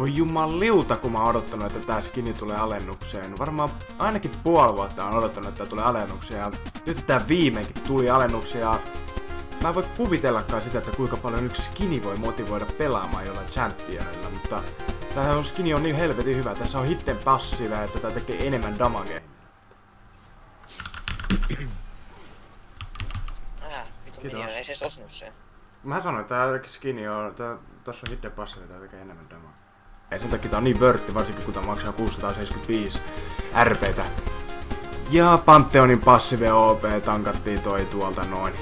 Voi jumaliuta, kun mä oon odottanut, että tää skini tulee alennukseen. Varmaan ainakin puoli vuotta on odottanut, että tää tulee alennukseen. Ja nyt tää viimeinkin tuli alennukseen. Ja mä en voi kuvitellakaan sitä, että kuinka paljon yksi skini voi motivoida pelaamaan jollain championilla. Mutta tää skini on niin helvetin hyvä. Tässä on hitten passive, että tää tekee enemmän damagea. Vittu minion, ei se edes osunut sen. Mä sanoin, että tää skini on... Tossa on hitten passive, tää tekee enemmän damagea. Ja sen takia tää on niin vörtti, varsinkin kun tää maksaa 675 RPtä. Ja Pantheonin passive OP tankattiin toi tuolta noin.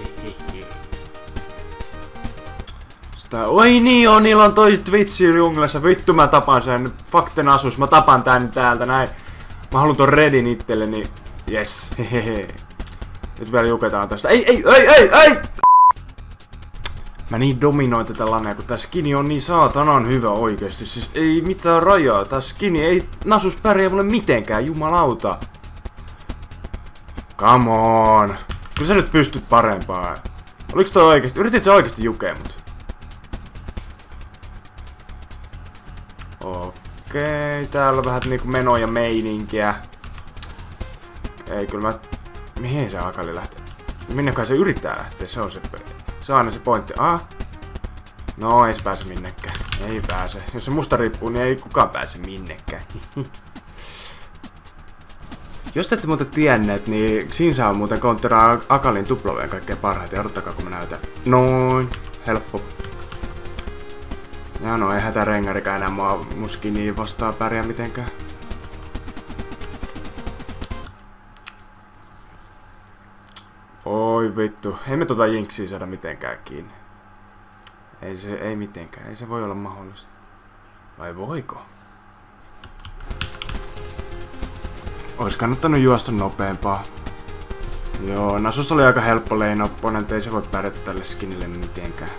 Oi niin on, niillä on toi Twitchi junglassa. Vittu mä tapan sen. Fakten asus, mä tapan tän täältä näin. Mä haluun ton redin itselleni. Yes, hehehe. Nyt vielä juketaan tästä. Ei! Mä niin dominoin tätä lanea, kun tää skini on niin saatanan hyvä oikeesti. Siis ei mitään rajaa. Tää skini ei nasus pärjää mulle mitenkään, jumalauta. Come on. Kyllä sä nyt pystyt parempaa. Oliks toi oikeesti? Yritit sä oikeesti jukea mut? Okei, täällä on vähän niinku menoa ja meininkiä. Ei kyllä mä... Mihin se Akali lähtee? Minnekai se yrittää lähteä? Se on aina se pointti. No ei se pääse minnekään. Ei pääse. Jos se musta riippuu, niin ei kukaan pääse minnekään. Jos te ette muuten tienneet, niin Xinsa on muuten kontteraa Akalin tuplaveen kaikkein parhaiten. Odottakaa kun mä näytän. Noin. Helppo. Ja no ei hätärengarikaan enää mun skiniin vastaan pärjää mitenkään. Oi vittu. Ei me tota jinksiä saada mitenkään kiinni. Ei mitenkään. Ei se voi olla mahdollista. Vai voiko? Ois kannattanut juosta nopeampaa. Joo, Nasus oli aika helppo lane opponent, ei se voi pärjätä tälle skinille mitenkään.